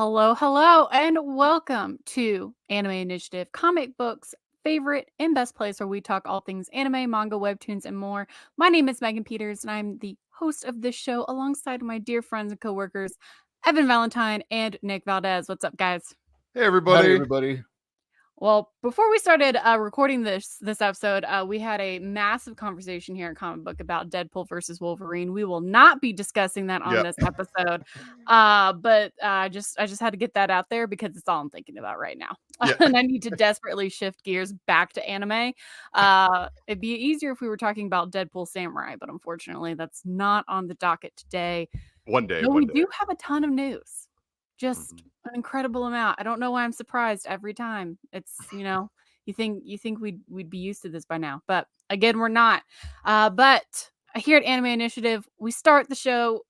Hello, hello, and welcome to Anime Initiative, comic books favorite and best place where we talk all things anime, manga, webtoons, and more. My name is Megan Peters, and I'm the host of this show alongside my dear friends and coworkers, Evan Valentine and Nick Valdez. What's up, guys? Hey, Howdy, everybody. everybody. Well, before we started recording this episode, we had a massive conversation here in Comic Book about Deadpool versus Wolverine. We will not be discussing that on this episode, but I just had to get that out there because it's all I'm thinking about right now, and I need to desperately shift gears back to anime. It'd be easier if we were talking about Deadpool Samurai, but unfortunately, that's not on the docket today. One day. We do have a ton of news. Just an incredible amount. I don't know why I'm surprised every time. It's, you think we'd be used to this by now, but again, we're not. But here at Anime Initiative, we start the show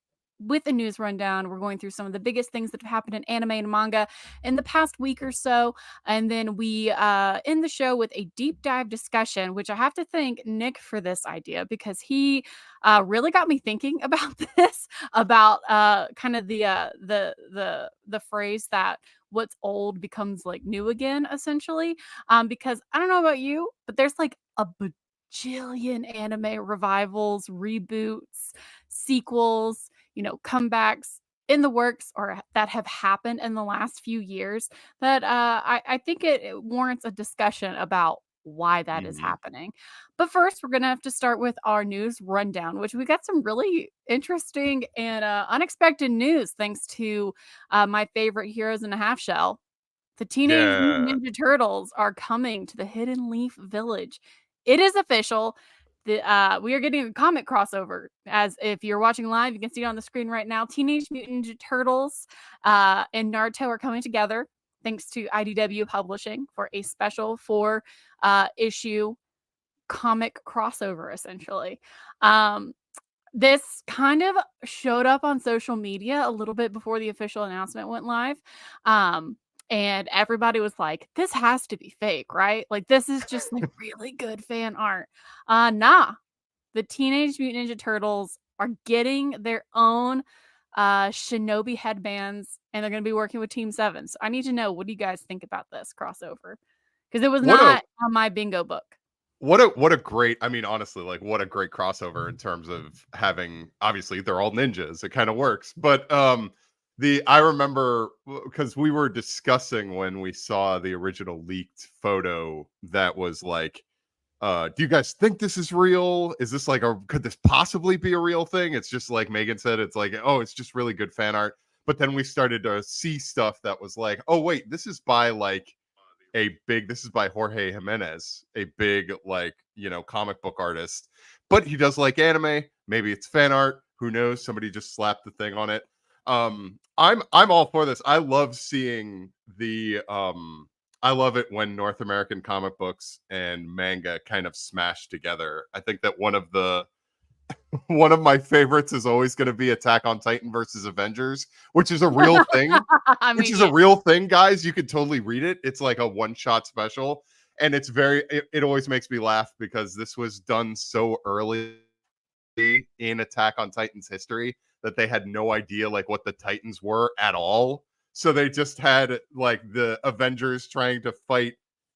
with a news rundown. We're going through some of the biggest things that have happened in anime and manga in the past week or so, and then we end the show with a deep dive discussion, which I have to thank Nick for this idea because he really got me thinking about this, about kind of the phrase that what's old becomes like new again, essentially. Because I don't know about you, but there's like a bajillion anime revivals, reboots, sequels, comebacks in the works or that have happened in the last few years that I think it warrants a discussion about why that is happening. But first, we're going to have to start with our news rundown, which we got some really interesting and unexpected news thanks to my favorite heroes in a half shell. The Teenage Mutant Ninja Turtles are coming to the Hidden Leaf Village. It is official. We are getting a comic crossover. As if you're watching live, you can see it on the screen right now. Teenage Mutant Ninja Turtles and Naruto are coming together thanks to IDW Publishing for a special 4-issue comic crossover, essentially. This kind of showed up on social media a little bit before the official announcement went live. And everybody was like, this has to be fake, right? Like, this is just like really good fan art. Nah. The Teenage Mutant Ninja Turtles are getting their own Shinobi headbands, and they're going to be working with Team 7. So I need to know, what do you guys think about this crossover? Because it was not on my bingo book. What a great, I mean, honestly, like what a great crossover in terms of having, obviously they're all ninjas. It kind of works. But I remember because we were discussing when we saw the original leaked photo that was like, do you guys think this is real? Is this like could this possibly be a real thing? It's just like Megan said, it's like, oh, it's just really good fan art. But then we started to see stuff that was like, oh, wait, this is by like this is by Jorge Jimenez, a big, like, comic book artist, but he does like anime. Maybe it's fan art. Who knows? Somebody just slapped the thing on it. I'm all for this. I love seeing I love it when North American comic books and manga kind of smash together. I think that one of my favorites is always going to be Attack on Titan versus Avengers, which is a real thing. A real thing, guys. You could totally read it. It's like a one-shot special, and it's it always makes me laugh because this was done so early in Attack on Titan's history that they had no idea like what the Titans were at all. So they just had like the Avengers trying to fight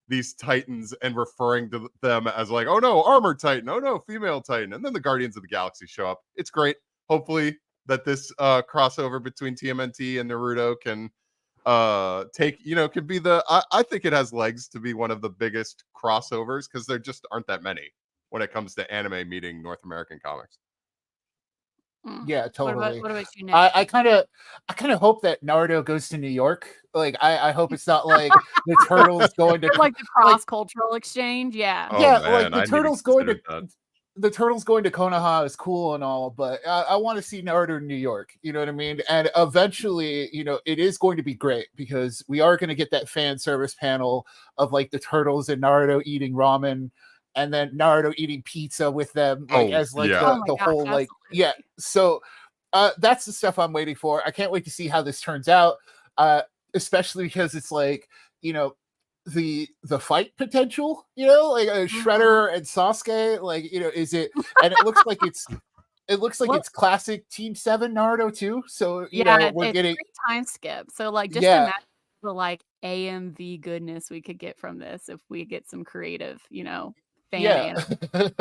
these Titans and referring to them as like, oh no, armored Titan, oh no, female Titan. And then the Guardians of the Galaxy show up. It's great. Hopefully that this crossover between TMNT and Naruto can could be I think it has legs to be one of the biggest crossovers because there just aren't that many when it comes to anime meeting North American comics. Yeah, totally. What about you, Nick? I kind of hope that Naruto goes to New York. Like, I hope it's not like the Turtles going to like the cross-cultural exchange. Yeah. Oh, yeah, man, like the Turtles going to Konoha is cool and all, but I want to see Naruto in New York. You know what I mean? And eventually, it is going to be great because we are going to get that fan service panel of like the Turtles and Naruto eating ramen. And then Naruto eating pizza with them, like the whole like, yeah. So that's the stuff I'm waiting for. I can't wait to see how this turns out, especially because it's like, the fight potential, like Shredder and Sasuke, like, is it? And it looks like it's It looks like Well, it's classic Team 7 Naruto too. So, yeah, we're it's getting great time skip. So like just yeah. imagine the like AMV goodness we could get from this if we get some creative, fan Yeah. anime.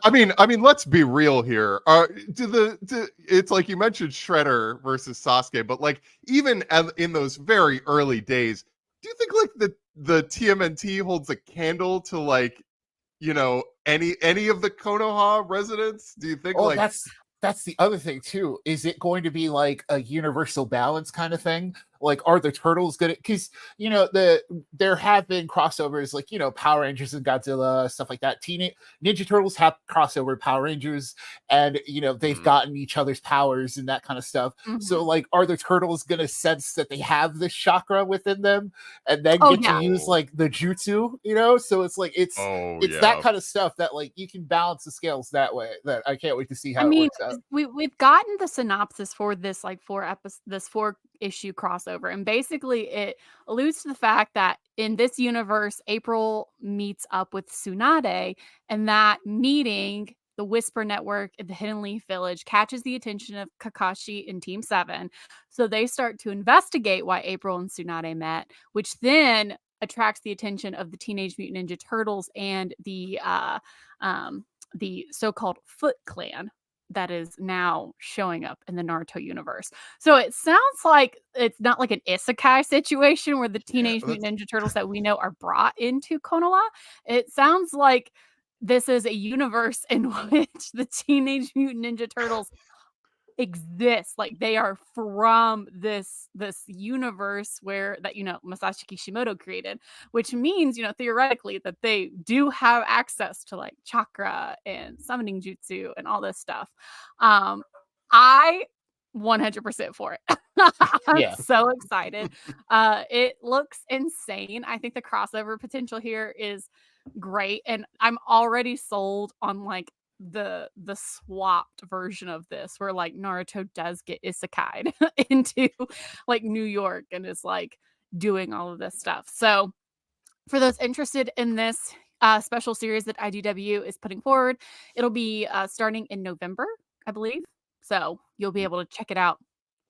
I mean, let's be real here. It's like you mentioned Shredder versus Sasuke, but like even in those very early days, do you think like the TMNT holds a candle to like any of the Konoha residents? Do you think Oh, like that's the other thing too. Is it going to be like a universal balance kind of thing? Like, are the turtles gonna? Because there have been crossovers, like Power Rangers and Godzilla, stuff like that. Teenage Ninja Turtles have crossover with Power Rangers, and they've Mhm. gotten each other's powers and that kind of stuff. So, Mhm. like, are the turtles gonna sense that they have this chakra within them, and then Oh get to yeah. use Oh, like the jutsu? So it's like oh it's that yeah. kind of stuff that like you can balance the scales that way. That I can't wait to see I how it mean, works out. we've gotten the synopsis for this like this 4-issue crossover, and basically it alludes to the fact that in this universe, April meets up with Tsunade, and that meeting, the Whisper Network at the Hidden Leaf Village, catches the attention of Kakashi and Team 7. So they start to investigate why April and Tsunade met, which then attracts the attention of the Teenage Mutant Ninja Turtles and um, the so-called Foot Clan that is now showing up in the Naruto universe. So it sounds like it's not like an isekai situation where the Yeah, Teenage that's Mutant Ninja Turtles that we know are brought into Konoha. It sounds like this is a universe in which the Teenage Mutant Ninja Turtles exist, like they are from this universe where that Masashi Kishimoto created, which means theoretically that they do have access to like chakra and summoning jutsu and all this stuff. I 100% for it. I'm Yeah. so excited. It looks insane. I think the crossover potential here is great, and I'm already sold on like the swapped version of this where like Naruto does get isekai'd into like New York and is like doing all of this stuff. So for those interested in this special series that IDW is putting forward, it'll be starting in November, I believe. So you'll be able to check it out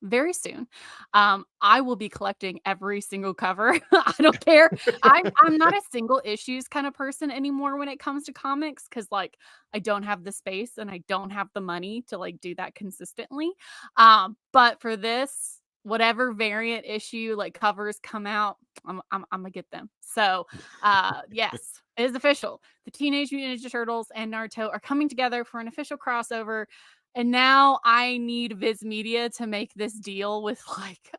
very soon. I will be collecting every single cover. I don't care. I'm not a single issues kind of person anymore when it comes to comics because like I don't have the space and I don't have the money to like do that consistently. But for this, whatever variant issue like covers come out, I'm gonna get them. So yes, it is official. The Teenage Mutant Ninja Turtles and Naruto are coming together for an official crossover. And now I need Viz Media to make this deal with like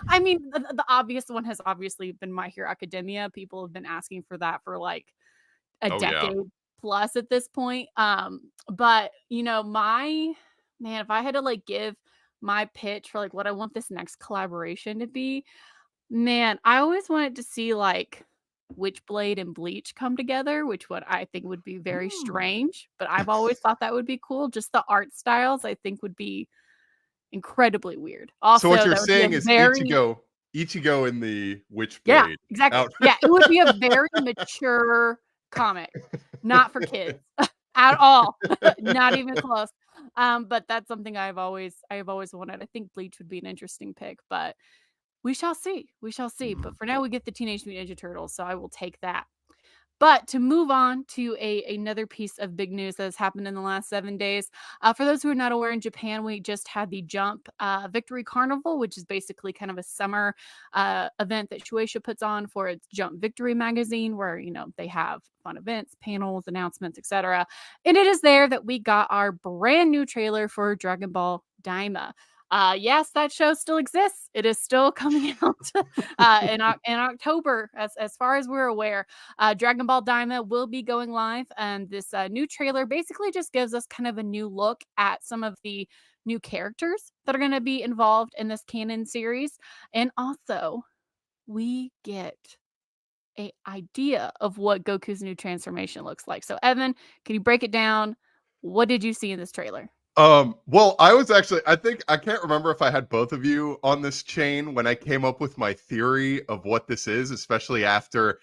I mean, the obvious one has obviously been My Hero Academia. People have been asking for that for like a oh yeah. decade plus at this point. But my man, if I had to like give my pitch for like what I want this next collaboration to be, man, I always wanted to see like Witchblade and Bleach come together, which what I think would be very Hmm. strange, but I've always thought that would be cool. Just the art styles I think would be incredibly weird. So what Also, you're that would be a saying is very Ichigo in the yeah, Witchblade exactly. out. Yeah, it would be a very mature comic, not for kids at all. Not even close. But that's something I've always wanted. I think Bleach would be an interesting pick, but we shall see. We shall see. But for now, we get the Teenage Mutant Ninja Turtles, so I will take that. But to move on to another piece of big news that has happened in the last 7 days. For those who are not aware, in Japan, we just had the Jump Victory Carnival, which is basically kind of a summer event that Shueisha puts on for its Jump Victory magazine, where they have fun events, panels, announcements, etc. And it is there that we got our brand new trailer for Dragon Ball Daima. Yes, that show still exists. It is still coming out in October, as far as we're aware. Dragon Ball Daima will be going live, and this new trailer basically just gives us kind of a new look at some of the new characters that are going to be involved in this canon series, and also we get a idea of what Goku's new transformation looks like. So, Evan, can you break it down? What did you see in this trailer? Well, I think I can't remember if I had both of you on this chain when I came up with my theory of what this is, especially after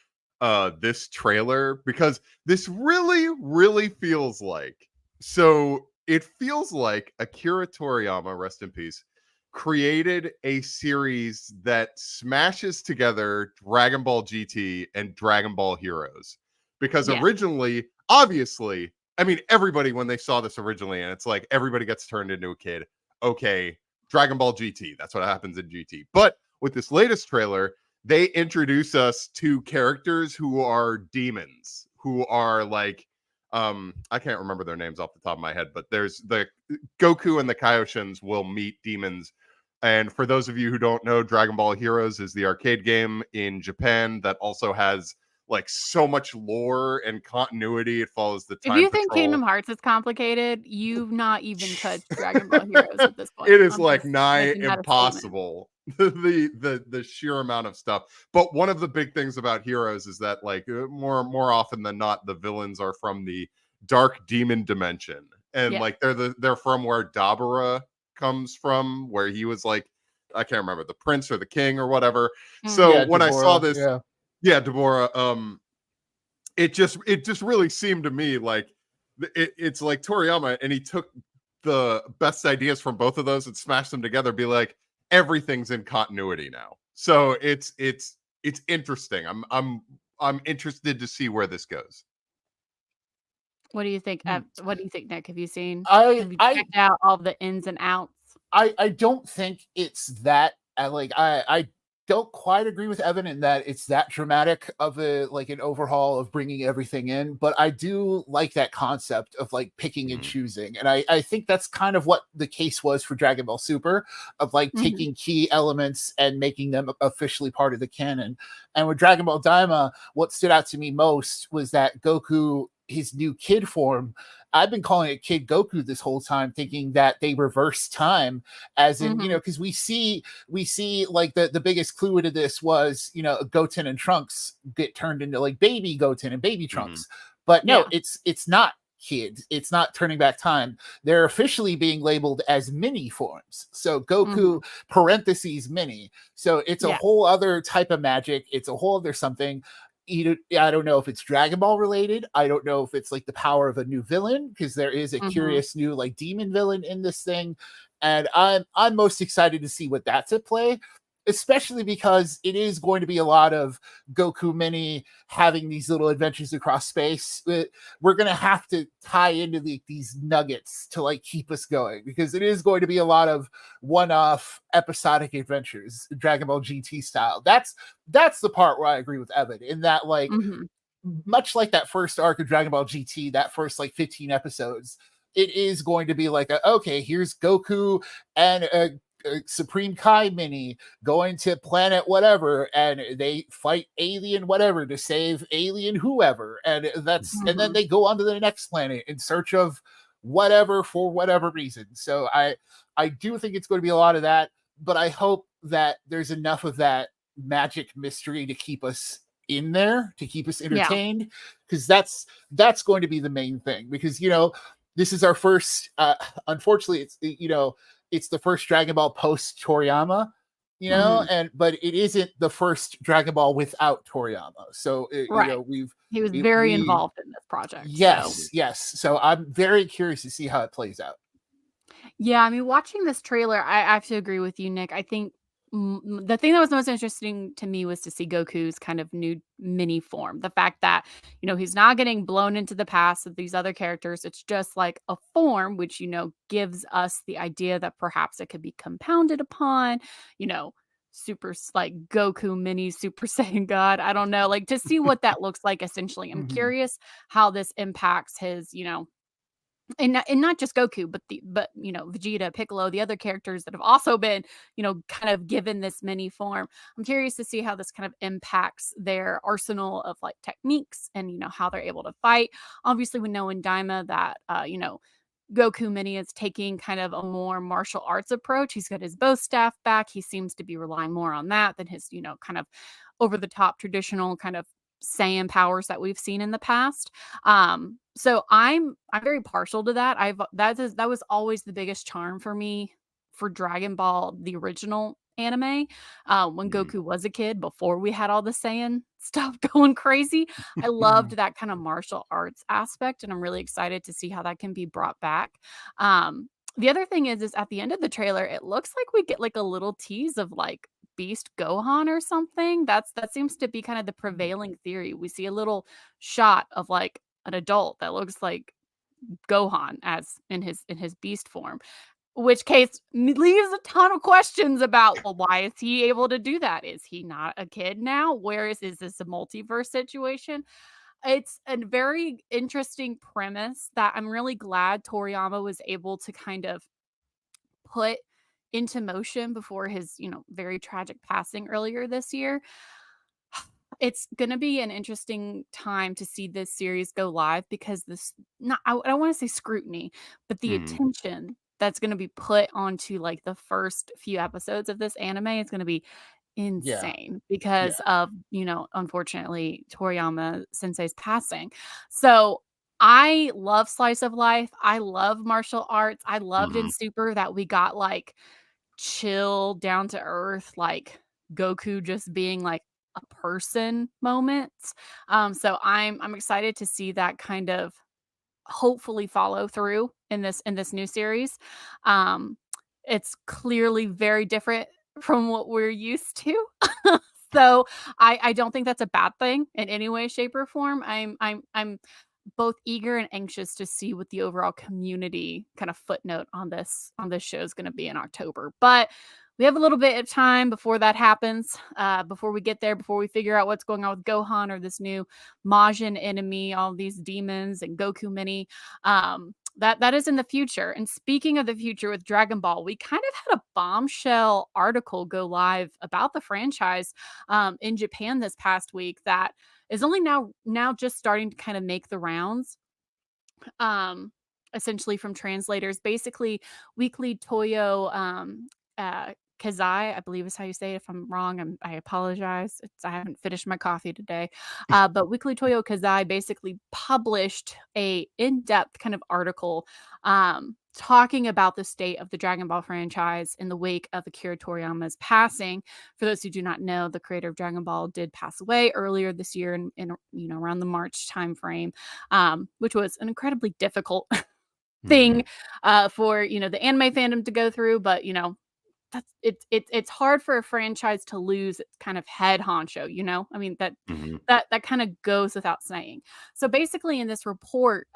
this trailer, because this really, really feels like so it feels like Akira Toriyama, rest in peace, created a series that smashes together Dragon Ball GT and Dragon Ball Heroes. Because Yeah. originally, obviously, I mean, everybody, when they saw this originally, and it's like everybody gets turned into a kid. Okay, Dragon Ball GT, that's what happens in GT. But with this latest trailer, they introduce us to characters who are demons, who are like, I can't remember their names off the top of my head, but there's the Goku and the Kaioshins will meet demons. And for those of you who don't know, Dragon Ball Heroes is the arcade game in Japan that also has like so much lore and continuity. It follows the If Time you think Patrol. Kingdom Hearts is complicated, you've not even touched Dragon Ball Heroes at this point. It is I'm like just nigh making that a statement. impossible. The sheer amount of stuff. But one of the big things about Heroes is that like more often than not, the villains are from the dark demon dimension, and Yeah. like they're from where Dabura comes from, where he was like, I can't remember, the prince or the king or whatever. So Yeah, when I saw Deborah, this, yeah. yeah, Deborah, it just really seemed to me like it's like Toriyama, and he took the best ideas from both of those and smashed them together, be like, everything's in continuity now. So it's interesting. I'm interested to see where this goes. What do you think? What do you think, Nick? Have you I checked out all the ins and outs? I don't think it's that I don't quite agree with Evan in that it's that dramatic of a like an overhaul of bringing everything in, but I do like that concept of like picking and choosing, and I think that's kind of what the case was for Dragon Ball Super, of like taking key elements and making them officially part of the canon. And with Dragon Ball Daima, what stood out to me most was that Goku, his new kid form, I've been calling it Kid Goku this whole time, thinking that they reverse time, as in, because we see like the biggest clue into this was, Goten and Trunks get turned into like baby Goten and baby Trunks. But no, it's not kids. It's not turning back time. They're officially being labeled as mini forms. So Goku parentheses mini. So it's a whole other type of magic. It's a whole other something. I don't know if it's Dragon Ball related. I don't know if it's like the power of a new villain, because there is a curious new like demon villain in this thing, and I'm most excited to see what that's at play, especially because it is going to be a lot of Goku Mini having these little adventures across space. We're going to have to tie into these nuggets to like keep us going, because it is going to be a lot of one-off episodic adventures, Dragon Ball GT style. That's the part where I agree with Evan, in that like much like that first arc of Dragon Ball GT, that first like 15 episodes, it is going to be like okay, here's Goku and Supreme Kai Mini going to planet whatever, and they fight alien whatever to save alien whoever, and that's and then they go on to the next planet in search of whatever for whatever reason. So I do think it's going to be a lot of that, but I hope that there's enough of that magic mystery to keep us in there, to keep us entertained, because that's going to be the main thing. Because this is our first unfortunately it's the first Dragon Ball post Toriyama, but it isn't the first Dragon Ball without Toriyama. So he was very involved in this project. Yes. So I'm very curious to see how it plays out. Yeah, I mean, watching this trailer, I have to agree with you, Nick. I think the thing that was most interesting to me was to see Goku's kind of new mini form. The fact that, he's not getting blown into the past of these other characters. It's just like a form, which, gives us the idea that perhaps it could be compounded upon, super like Goku mini Super Saiyan God. I don't know, like to see what that looks like essentially. I'm curious how this impacts his, and not just Goku, but Vegeta, Piccolo, the other characters that have also been, kind of given this mini form. I'm curious to see how this kind of impacts their arsenal of like techniques and, how they're able to fight. Obviously, we know in Daima that, Goku Mini is taking kind of a more martial arts approach. He's got his bow staff back. He seems to be relying more on that than his, kind of over the top traditional kind of Saiyan powers that we've seen in the past. So I'm very partial to that. That was always the biggest charm for me for Dragon Ball, the original anime when Mm. Goku was a kid before we had all the Saiyan stuff going crazy. I loved that kind of martial arts aspect, and I'm really excited to see how that can be brought back. The other thing is at the end of the trailer, it looks like we get like a little tease of like Beast Gohan or something. That seems to be kind of the prevailing theory. We see a little shot of like an adult that looks like Gohan as in his beast form. Which case leaves a ton of questions about, well, why is he able to do that? Is he not a kid now? Where is this a multiverse situation? It's a very interesting premise that I'm really glad Toriyama was able to kind of put into motion before his, very tragic passing earlier this year. It's going to be an interesting time to see this series go live because this not I don't want to say scrutiny, but the Mm. attention that's going to be put onto like the first few episodes of this anime is going to be Yeah. insane because of, unfortunately Toriyama sensei's passing. So I love slice of life. I love martial arts. I loved in Mhm. Super that we got like chill, down to earth, like Goku just being like a person moments. So I'm excited to see that kind of hopefully follow through in this new series. Um, it's clearly very different from what we're used to. So I don't think that's a bad thing in any way, shape, or form. I'm both eager and anxious to see what the overall community kind of footnote on this show is going to be in October. But we have a little bit of time before that happens, before we get there, before we figure out what's going on with Gohan or this new Majin enemy, all these demons and Goku mini. That is in the future. And speaking of the future with Dragon Ball, we kind of had a bombshell article go live about the franchise in Japan this past week that is only now just starting to kind of make the rounds. Essentially from translators. Basically, Weekly Toyo Kazai, I believe is how you say it. If I'm wrong, I apologize. I haven't finished my coffee today. But Weekly Toyo Kazai basically published a in-depth kind of article talking about the state of the Dragon Ball franchise in the wake of Akira Toriyama's passing. For those who do not know, the creator of Dragon Ball did pass away earlier this year in around the March timeframe, which was an incredibly difficult thing Mhm. for the anime fandom to go through. But it's hard for a franchise to lose its kind of head honcho. I mean Mhm. that kind of goes without saying. So basically, in this report,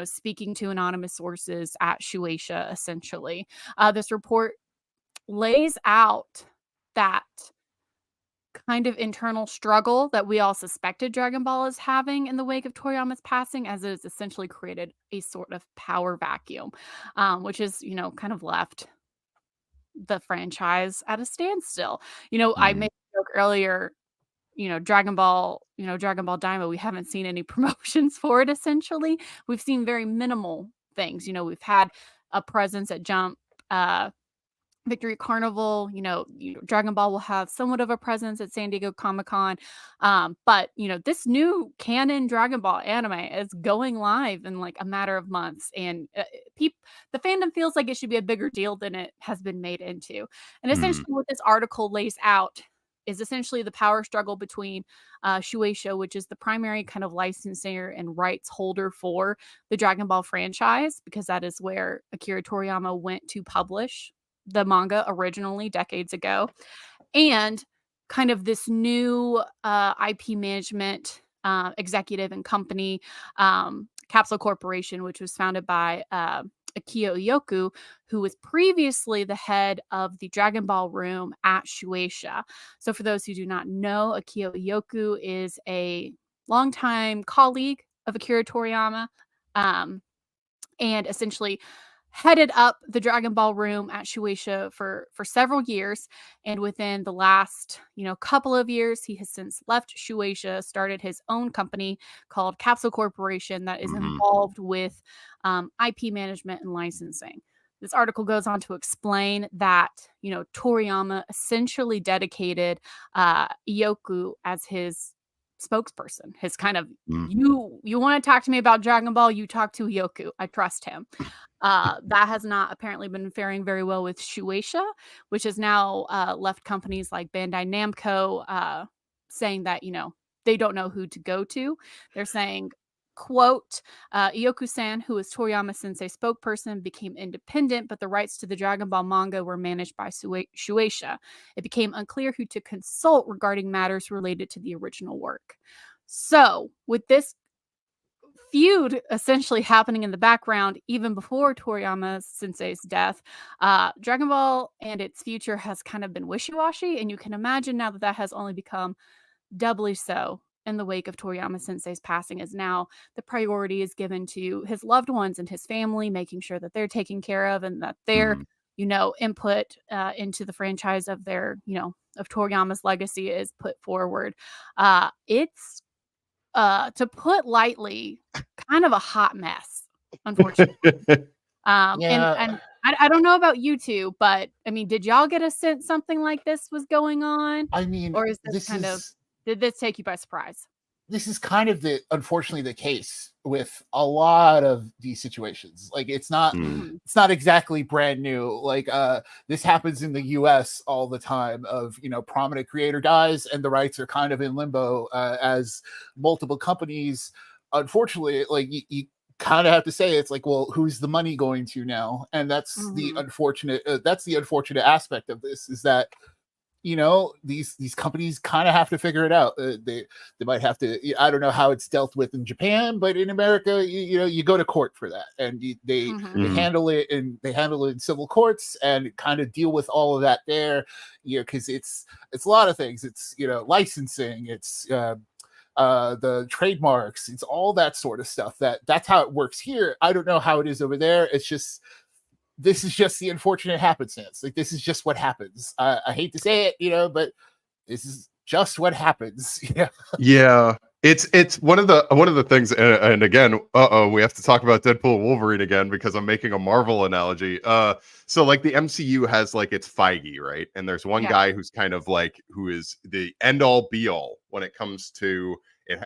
speaking to anonymous sources at Shueisha, essentially, this report lays out that kind of internal struggle that we all suspected Dragon Ball is having in the wake of Toriyama's passing, as it has essentially created a sort of power vacuum, which is, kind of left the franchise at a standstill. I Mhm. made a joke earlier, Dragon Ball Daima, we haven't seen any promotions for it essentially. We've seen very minimal things. We've had a presence at Jump, Victory Carnival, Dragon Ball will have somewhat of a presence at San Diego Comic-Con. But this new canon Dragon Ball anime is going live in like a matter of months. And the fandom feels like it should be a bigger deal than it has been made into. And Mhm. essentially what this article lays out is essentially the power struggle between Shueisha, which is the primary kind of licensor and rights holder for the Dragon Ball franchise, because that is where Akira Toriyama went to publish the manga originally decades ago, and kind of this new IP management executive and company, Capsule Corporation, which was founded by Akio Iyoku, who was previously the head of the Dragon Ball room at Shueisha. So for those who do not know, Akio Iyoku is a longtime colleague of Akira Toriyama. Um, and essentially headed up the Dragon Ball room at Shueisha for several years. And within the last, couple of years, he has since left Shueisha, started his own company called Capsule Corporation that is Mhm. involved with IP management and licensing. This article goes on to explain that, Toriyama essentially dedicated Iyoku as his spokesperson. His kind of Mm. you want to talk to me about Dragon Ball, you talk to Yoku. I trust him. That has not apparently been faring very well with Shueisha, which has now left companies like Bandai Namco saying that, they don't know who to go to. They're saying, quote, Ioku-san, who is Toriyama Sensei spokesperson, became independent, but the rights to the Dragon Ball manga were managed by Shueisha. It became unclear who to consult regarding matters related to the original work. So, with this feud essentially happening in the background even before Toriyama Sensei's death, Dragon Ball and its future has kind of been wishy-washy, and you can imagine now that has only become doubly so in the wake of Toriyama Sensei's passing, as now the priority is given to his loved ones and his family, making sure that they're taken care of and that their input into the franchise of their of Toriyama's legacy is put forward. It's to put lightly, kind of a hot mess, unfortunately. And I don't know about you two, but I mean, did y'all get a sense something like this was going on? I mean, or is this did this take you by surprise? This is kind of unfortunately the case with a lot of these situations. Like it's not exactly brand new. Like this happens in the US all the time of, prominent creator dies and the rights are kind of in limbo as multiple companies. Unfortunately, like you kind of have to say, it's like, well, who's the money going to now? And that's the unfortunate aspect of this, is that these companies kind of have to figure it out. They might have to. I don't know how it's dealt with in Japan, but in America, you go to court for that, and they handle it, and they handle it in civil courts and kind of deal with all of that there. Because it's a lot of things. It's licensing. It's the trademarks. It's all that sort of stuff. That's how it works here. I don't know how it is over there. This is just the unfortunate happenstance. Like this is just what happens. I hate to say it, but this is just what happens. Yeah. It's one of the things, and again, we have to talk about Deadpool and Wolverine again because I'm making a Marvel analogy. So like the MCU has like its Feige, right? And there's one guy who's kind of like who is the end all be all when it comes to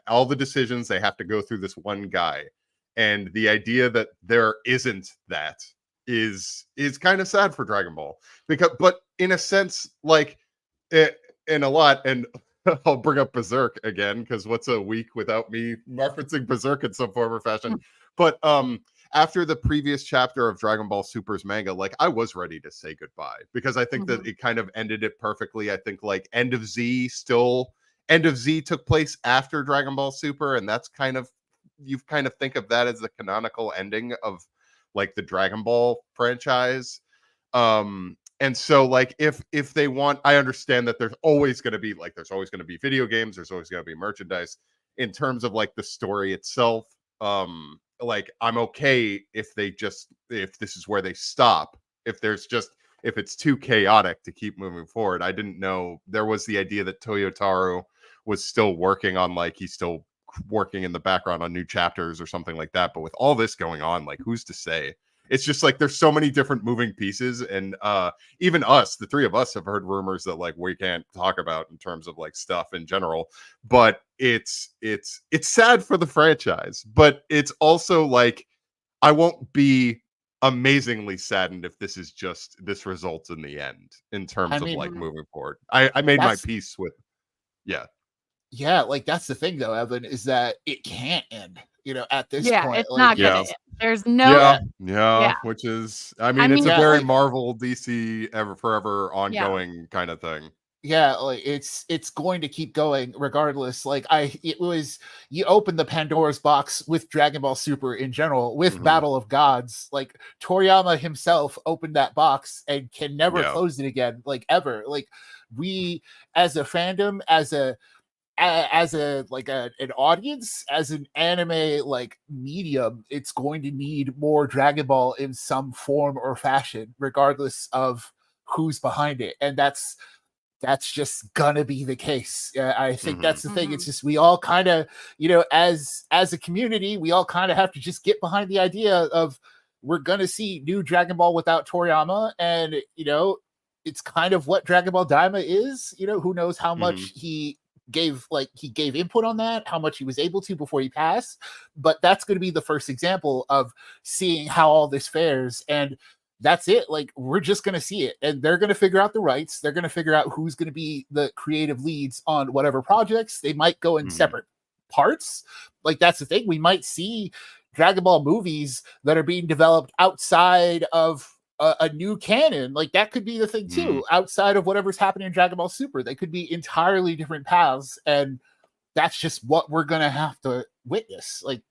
all the decisions. They have to go through this one guy, and the idea that there isn't that is kind of sad for Dragon Ball, but in a sense, like in a lot, and I'll bring up Berserk again because what's a week without me referencing Berserk in some form or fashion. But after the previous chapter of Dragon Ball Super's manga, like I was ready to say goodbye because I think that it kind of ended it perfectly. I think like End of Z took place after Dragon Ball Super, and that's you kind of think of that as the canonical ending of like the Dragon Ball franchise. And so like if they want, I understand that there's always going to be video games, there's always going to be merchandise. In terms of like the story itself, like I'm okay if this is where they stop, if it's too chaotic to keep moving forward. I didn't know there was the idea that Toyotaro was still working on, like he's still working in the background on new chapters or something like that. But with all this going on, like who's to say? It's just like there's so many different moving pieces, and even the three of us have heard rumors that like we can't talk about in terms of like stuff in general. But it's sad for the franchise, but it's also like I won't be amazingly saddened if this results in the end in terms of like moving forward. I made my peace with like that's the thing though, Evan, is that it can't end at this point. It's not gonna end. There's no which is it's a very Marvel DC forever ongoing kind of thing. Like it's going to keep going regardless. Like you open the Pandora's box with Dragon Ball Super in general, with Battle of Gods. Like Toriyama himself opened that box and can never close it again, like ever. Like we as a fandom, as an audience, as an anime like medium, it's going to need more Dragon Ball in some form or fashion, regardless of who's behind it. And that's just gonna be the case. I think that's the thing. It's just we all kind of, as a community, we all kind of have to just get behind the idea of we're gonna see new Dragon Ball without Toriyama, and it's kind of what Dragon Ball Daima is. Who knows how much he gave input on that, how much he was able to before he passed. But that's going to be the first example of seeing how all this fares. And that's it. Like, we're just going to see it, and they're going to figure out the rights. They're going to figure out who's going to be the creative leads on whatever projects. They might go in separate parts. Like, that's the thing. We might see Dragon Ball movies that are being developed outside of a new canon. Like, that could be the thing too, outside of whatever's happening in Dragon Ball Super. They could be entirely different paths, and that's just what we're going to have to witness. Like,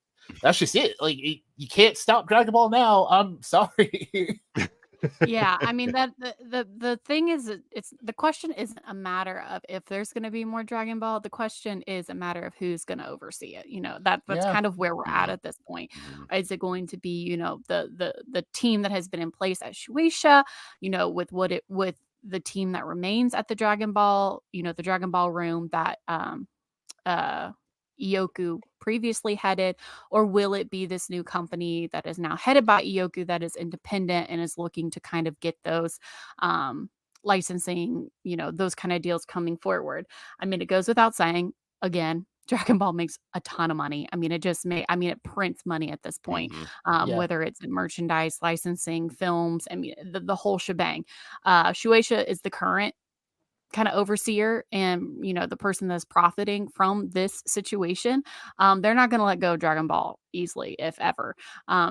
that's just it. Like, you can't stop Dragon Ball now. I'm sorry. Yeah, I mean, that the thing is, it's the question isn't a matter of if there's going to be more Dragon Ball. The question is a matter of who's going to oversee it. You know, that's kind of where we're at this point. Is it going to be, you know, the team that has been in place at Shueisha, you know, with the team that remains at the Dragon Ball, you know, the Dragon Ball room that Ioku previously headed, or will it be this new company that is now headed by Ioku that is independent and is looking to kind of get those licensing, you know, those kind of deals coming forward? I mean, it goes without saying, again, Dragon Ball makes a ton of money. I mean, it prints money at this point, whether it's in merchandise, licensing, films, I mean, the whole shebang. Shueisha is the current kind of overseer and, you know, the person that's profiting from this situation. They're not going to let go of Dragon Ball easily, if ever.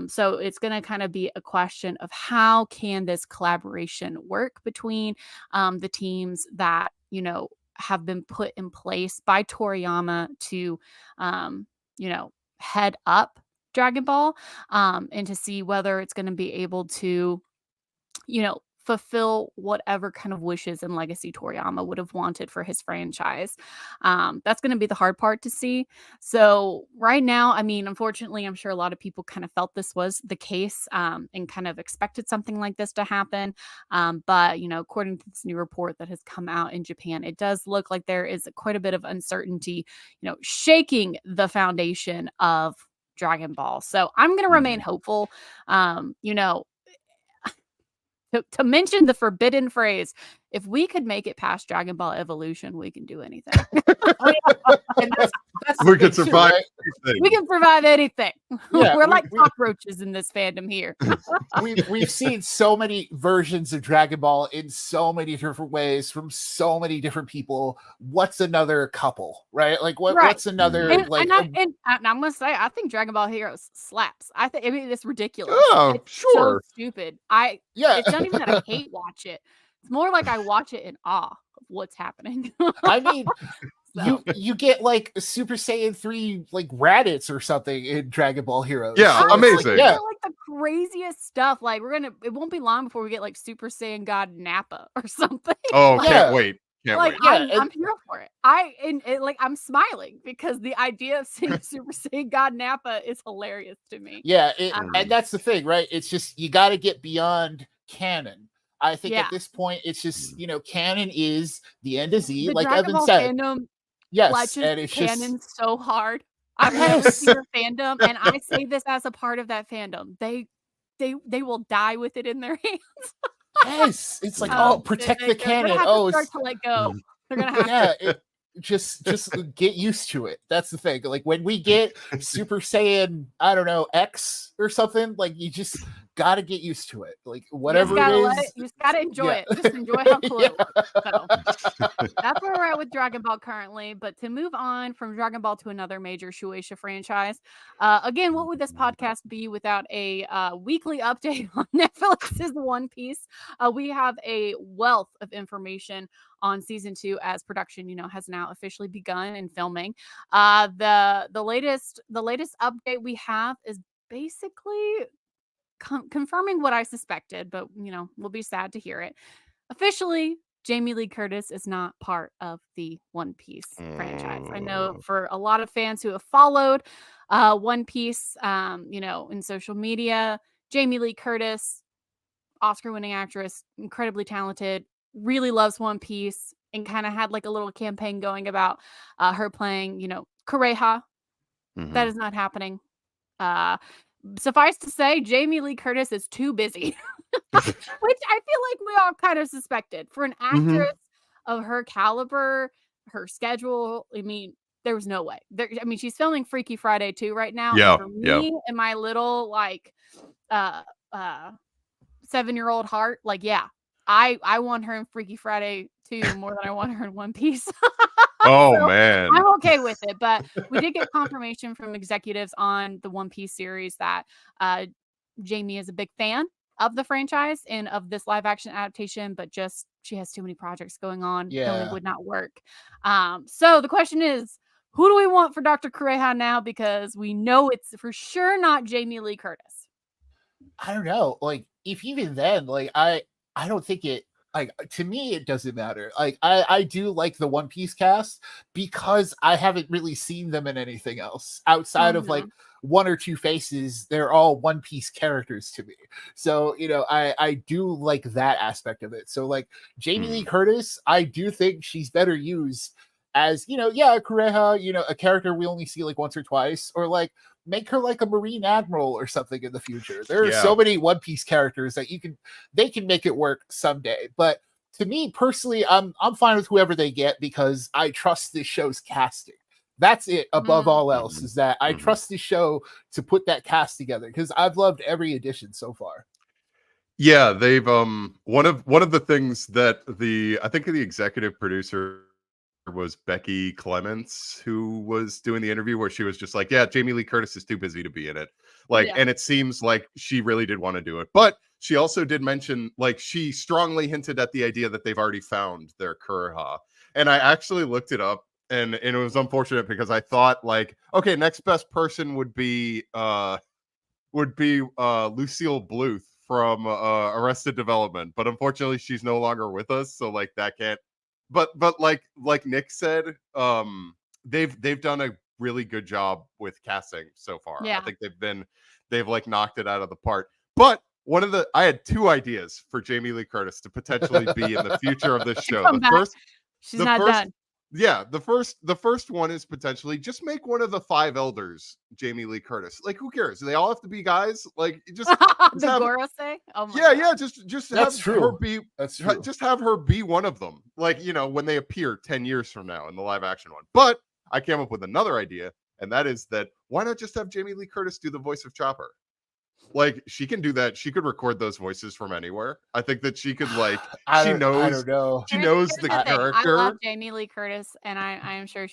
So it's going to kind of be a question of how can this collaboration work between the teams that, you know, have been put in place by Toriyama to, you know, head up Dragon Ball, and to see whether it's going to be able to, you know, fulfill whatever kind of wishes and legacy Toriyama would have wanted for his franchise. That's going to be the hard part to see. So right now, I mean, unfortunately, I'm sure a lot of people kind of felt this was the case, and kind of expected something like this to happen. But, you know, according to this new report that has come out in Japan, it does look like there is quite a bit of uncertainty, you know, shaking the foundation of Dragon Ball. So I'm going to remain hopeful. You know, to mention the forbidden phrase, if we could make it past Dragon Ball Evolution, we can do anything. We could survive anything. We can survive anything. Yeah, We're like cockroaches in this fandom here. We've seen so many versions of Dragon Ball in so many different ways from so many different people. What's another couple, right? Like what's another and I'm gonna say, I think Dragon Ball Heroes slaps. I mean, it's ridiculous. Oh, it's sure. so stupid. It's not even that I hate watch it. It's more like I watch it in awe of what's happening. I mean, you get like Super Saiyan 3 like Raditz or something in Dragon Ball Heroes. Yeah, so amazing. Like the craziest stuff. Like it won't be long before we get like Super Saiyan God Nappa or something. Oh, can't wait. Can't wait. I'm here for it. I'm smiling because the idea of seeing Super Saiyan God Nappa is hilarious to me. Yeah, and that's the thing, right? It's just you got to get beyond canon. I think at this point, it's just, you know, canon is the end of Z, the like Dragon Evan Ball said. Fandom Yes, and it's canon just so hard. I've never seen a fandom, and I say this as a part of that fandom. They will die with it in their hands. Yes, it's like protect the canon. They're gonna have to start to let go. They're gonna have to. Just get used to it. That's the thing. Like when we get Super Saiyan, I don't know, X or something, like you just gotta get used to it. Like whatever you just gotta enjoy it. Just enjoy how cool it looks. So that's where we're at with Dragon Ball currently. But to move on from Dragon Ball to another major Shueisha franchise, again, what would this podcast be without a weekly update on Netflix's One Piece? We have a wealth of information on season 2 as production, you know, has now officially begun in filming. The latest update we have is basically confirming what I suspected, but you know, we'll be sad to hear it. Officially, Jamie Lee Curtis is not part of the One Piece franchise. I know for a lot of fans who have followed One Piece, you know, in social media, Jamie Lee Curtis, Oscar-winning actress, incredibly talented, really loves One Piece, and kind of had like a little campaign going about her playing, you know, Kureha. That is not happening. Suffice to say, Jamie Lee Curtis is too busy, which I feel like we all kind of suspected for an actress of her caliber. her schedule. I mean, there was no way. I mean, she's filming Freaky Friday 2 right now. Yeah, And for me and my little like 7-year-old heart, like, yeah, I want her in Freaky Friday 2 more than I want her in One Piece. Oh So man. I'm okay with it. But we did get confirmation from executives on the One Piece series that Jamie is a big fan of the franchise and of this live action adaptation, but just she has too many projects going on. Filming Yeah. would not work. So the question is, who do we want for Dr. Kureha now? Because we know it's for sure not Jamie Lee Curtis. I don't know. Like, if even then, like, I don't think it, like, to me it doesn't matter. Like, I do like the One Piece cast because I haven't really seen them in anything else outside of like one or two faces. They're all One Piece characters to me. So, you know, I do like that aspect of it. So like Jamie Lee Curtis, I do think she's better used as, you know, yeah, Kureha, you know, a character we only see like once or twice, or like make her like a Marine Admiral or something in the future. There are so many One Piece characters that they can make it work someday. But to me personally, I'm fine with whoever they get because I trust this show's casting. That's it above all else, is that I trust the show to put that cast together because I've loved every edition so far. Yeah, they've one of the things that I think the executive producer was Becky Clements, who was doing the interview where she was just like, yeah, Jamie Lee Curtis is too busy to be in it. Like, and it seems like she really did want to do it. But she also did mention, like, she strongly hinted at the idea that they've already found their Kureha. And I actually looked it up, and it was unfortunate because I thought, like, okay, next best person would be Lucille Bluth from Arrested Development, but unfortunately she's no longer with us, so like that can't. But like Nick said, they've done a really good job with casting so far. Yeah. I think they've like knocked it out of the park. But I had two ideas for Jamie Lee Curtis to potentially be in the future of this show. She's not done. Yeah, the first one is potentially just make one of the 5 elders Jamie Lee Curtis. Like, who cares? They all have to be guys. Like, just the Gorosei. Oh my God. God. Just That's have true. her be. That's true. Just have her be one of them. Like, you know, when they appear 10 years from now in the live action one. But I came up with another idea, and that is that why not just have Jamie Lee Curtis do the voice of Chopper? Like, she can do that. She could record those voices from anywhere. I think that she could, like, I don't know. She knows Here's the thing. character. I love Jamie Lee Curtis, and I am sure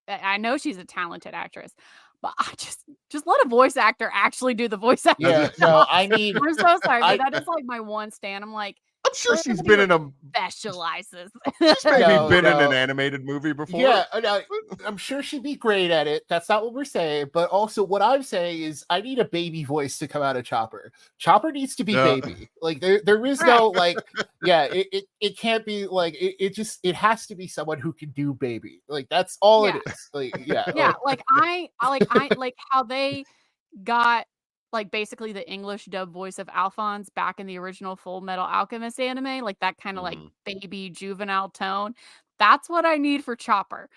I know she's a talented actress, but I just let a voice actor actually do the voice acting. Yeah, no, I need. I'm so sorry, but that is like my one stand. I'm like, I'm sure she's been in a specializes. she's maybe No, been in no. an animated movie before. Yeah, I'm sure she'd be great at it. That's not what we're saying. But also, what I'm saying is, I need a baby voice to come out of Chopper. Chopper needs to be baby. Like there is no like, yeah, it can't be like it has to be someone who can do baby. Like that's all it is. Like yeah, like I like how they got like basically the English dub voice of Alphonse back in the original Full Metal Alchemist anime, like that kind of like baby juvenile tone. That's what I need for Chopper,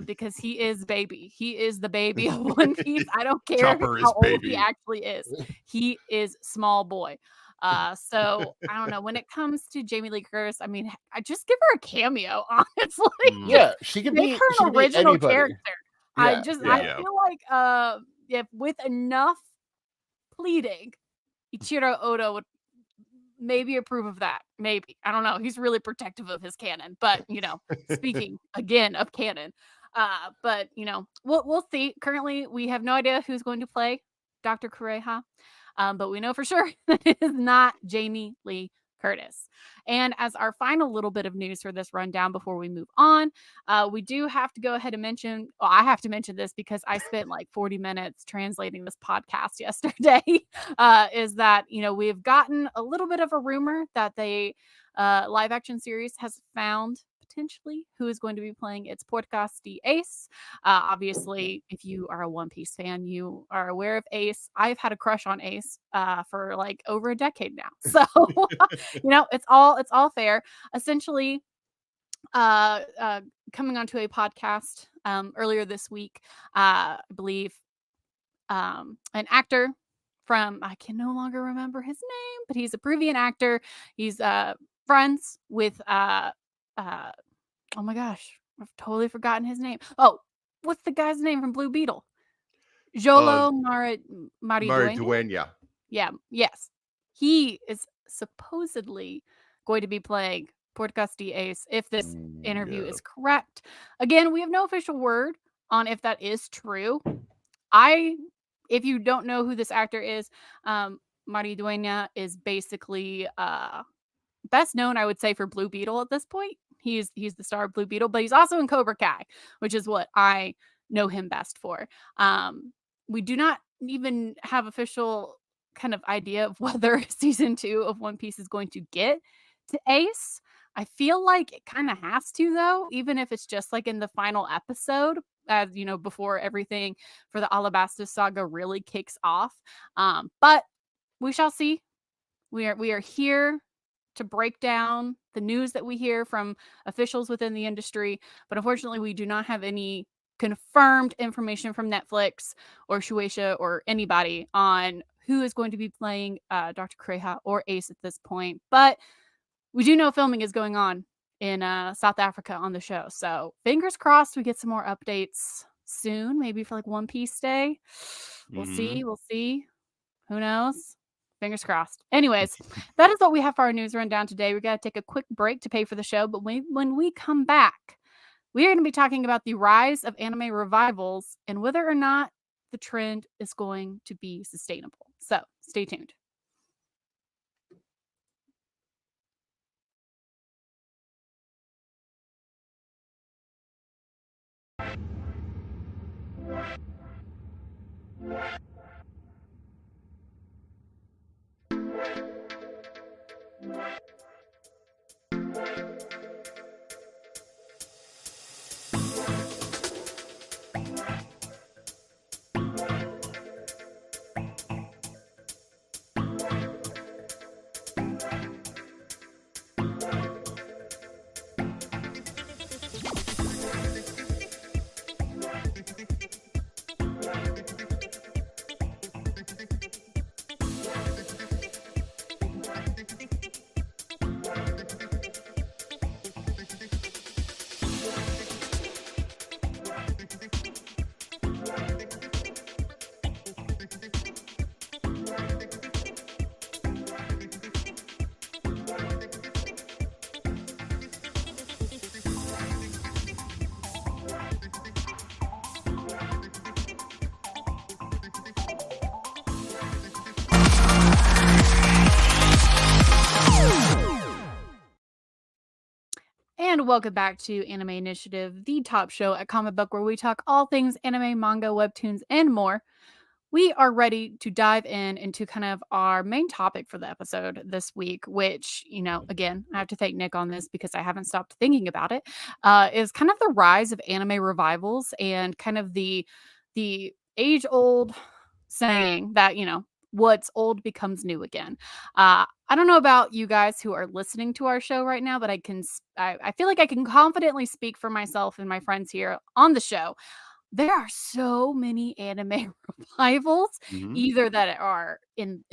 because he is baby. He is the baby of One Piece. I don't care Chopper how is old baby. he actually is. He is small boy. So I don't know. When it comes to Jamie Lee Curtis, I mean, I just give her a cameo. Honestly, yeah, she can make be her an original anybody. character. Yeah, I feel like if with enough pleading, Ichiro Oda would maybe approve of that. Maybe. I don't know. He's really protective of his canon. But, you know, speaking again of canon. But, you know, we'll see. Currently, we have no idea who's going to play Dr. Kureha. But we know for sure that it is not Jamie Lee Curtis. And as our final little bit of news for this rundown before we move on, we do have to go ahead and mention, well, I have to mention this because I spent like 40 minutes translating this podcast yesterday, is that, you know, we've gotten a little bit of a rumor that the live action series has found potentially who is going to be playing its podcast Ace. Obviously, if you are a One Piece fan, you are aware of Ace. I've had a crush on Ace for like over a decade now. So, you know, it's all fair. Essentially, coming onto a podcast earlier this week, I believe an actor from, I can no longer remember his name, but he's a Peruvian actor. He's friends with oh my gosh, I've totally forgotten his name. Oh, what's the guy's name from Blue Beetle? Uh, Jolo Maridueña? Maridueña. Yeah, yes. He is supposedly going to be playing Portgasti Ace if this interview Yeah. is correct. Again, we have no official word on if that is true. If you don't know who this actor is, Maridueña is basically best known, I would say, for Blue Beetle at this point. He's the star of Blue Beetle, but he's also in Cobra Kai, which is what I know him best for. We do not even have official kind of idea of whether season 2 of One Piece is going to get to Ace. I feel like it kind of has to, though, even if it's just like in the final episode, as you know, before everything for the Alabasta saga really kicks off. But we shall see. We are here to break down the news that we hear from officials within the industry, but unfortunately we do not have any confirmed information from Netflix or Shueisha or anybody on who is going to be playing Dr. Kreha or Ace at this point. But we do know filming is going on in South Africa on the show, so fingers crossed we get some more updates soon, maybe for like One Piece Day. We'll see. Who knows? Fingers crossed. Anyways, that is what we have for our news rundown today. We're going to take a quick break to pay for the show, but when we come back, we are going to be talking about the rise of anime revivals and whether or not the trend is going to be sustainable. So stay tuned. And welcome back to Anime Initiative, the top show at Comic Book, where we talk all things anime, manga, webtoons, and more. We are ready to dive into kind of our main topic for the episode this week, which, you know, again, I have to thank Nick on this because I haven't stopped thinking about it, is kind of the rise of anime revivals and kind of the age-old saying that, you know, what's old becomes new again. I don't know about you guys who are listening to our show right now, but I feel like I can confidently speak for myself and my friends here on the show. There are so many anime revivals, either that are in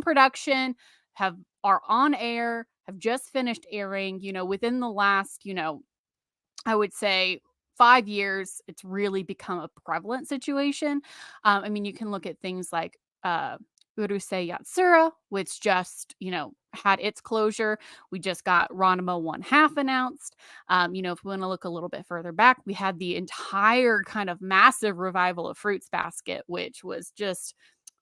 production, are on air, have just finished airing, you know, within the last, you know, I would say 5 years, it's really become a prevalent situation. I mean, you can look at things like Urusei Yatsura, which just, you know, had its closure. We just got Ranma 1/2 announced. You know, if we want to look a little bit further back, we had the entire kind of massive revival of Fruits Basket, which was just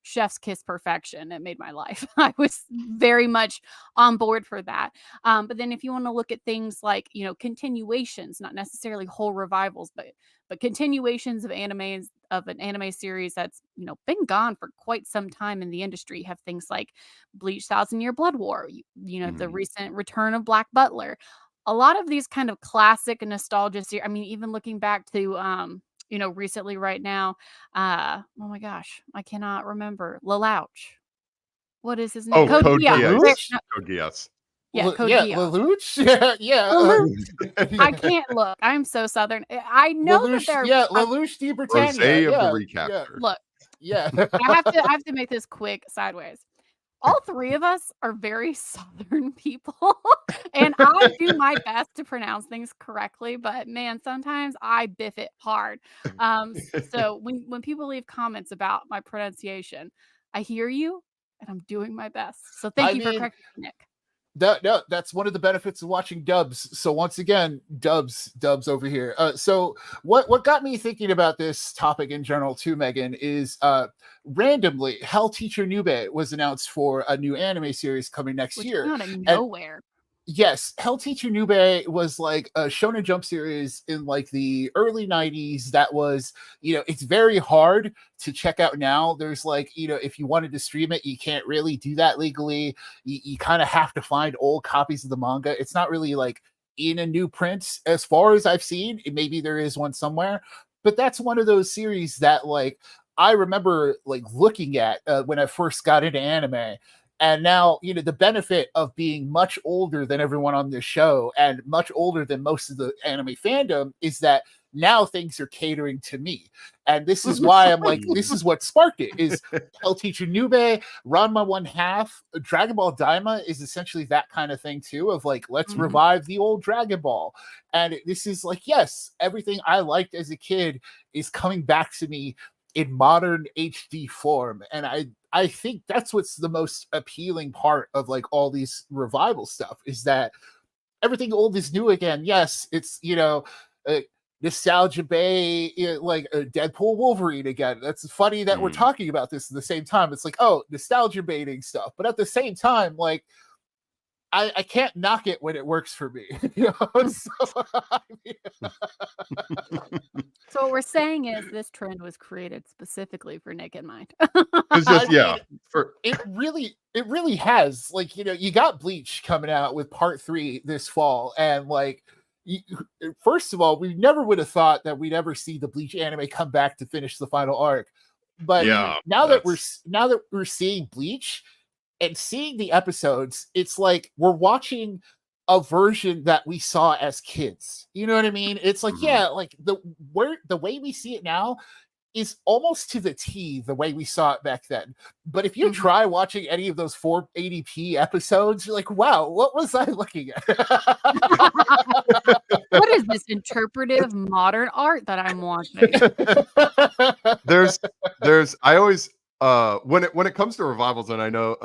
chef's kiss perfection. It made my life. I was very much on board for that. But then if you want to look at things like, you know, continuations, not necessarily whole revivals, but continuations of animes, of an anime series that's, you know, been gone for quite some time in the industry. You have things like Bleach 1,000-Year Blood War, you know, the recent return of Black Butler. A lot of these kind of classic nostalgia series. I mean, even looking back to you know, recently right now, oh my gosh, I cannot remember. Lelouch. What is his name? Code Geass. Code Geass. Yeah, Code yeah, Geass. Lelouch. Yeah. I can't look. I'm so southern. I know Lelouch, that they're Lelouch de Britannia. Rosé of the Recapture. Look. Yeah. I have to make this quick sideways. all three of us are very Southern people, and I do my best to pronounce things correctly, but man, sometimes I biff it hard. So when people leave comments about my pronunciation, I hear you, and I'm doing my best. So thank I you for mean, correcting me, Nick. that's one of the benefits of watching dubs. So once again, dubs over here. So what got me thinking about this topic in general too, Megan, is randomly Hell Teacher Nube was announced for a new anime series coming next Which year. came out of And nowhere. yes, Hell Teacher Nube was like a Shonen Jump series in like the early 90s that was, it's very hard to check out now. There's like, if you wanted to stream it, you can't really do that legally. You kind of have to find old copies of the manga. It's not really like in a new print as far as I've seen. Maybe there is one somewhere, but that's one of those series that like I remember like looking at when I first got into anime. And now, the benefit of being much older than everyone on this show and much older than most of the anime fandom is that now things are catering to me. And this is why I'm like, this is what sparked it, is Hell Teacher Nube, Ranma 1/2, Dragon Ball Daima is essentially that kind of thing too, of like, let's revive the old Dragon Ball. And this is like, yes, everything I liked as a kid is coming back to me in modern HD form. And I think that's what's the most appealing part of like all these revival stuff, is that everything old is new again. Yes, it's nostalgia bay, like Deadpool Wolverine again. That's funny that we're talking about this at the same time. It's like, oh, nostalgia baiting stuff, but at the same time, like I can't knock it when it works for me. So what we're saying is this trend was created specifically for Nick in mind. It's just it really has, like, you got Bleach coming out with part 3 this fall, and like first of all, we never would have thought that we'd ever see the Bleach anime come back to finish the final arc. But now that we're seeing Bleach and seeing the episodes, it's like we're watching a version that we saw as kids. You know what I mean? It's like, like the way we see it now is almost to the T the way we saw it back then. But if you try watching any of those 480p episodes, you're like, wow, what was I looking at? What is this interpretive modern art that I'm watching? I always when it comes to revivals, and I know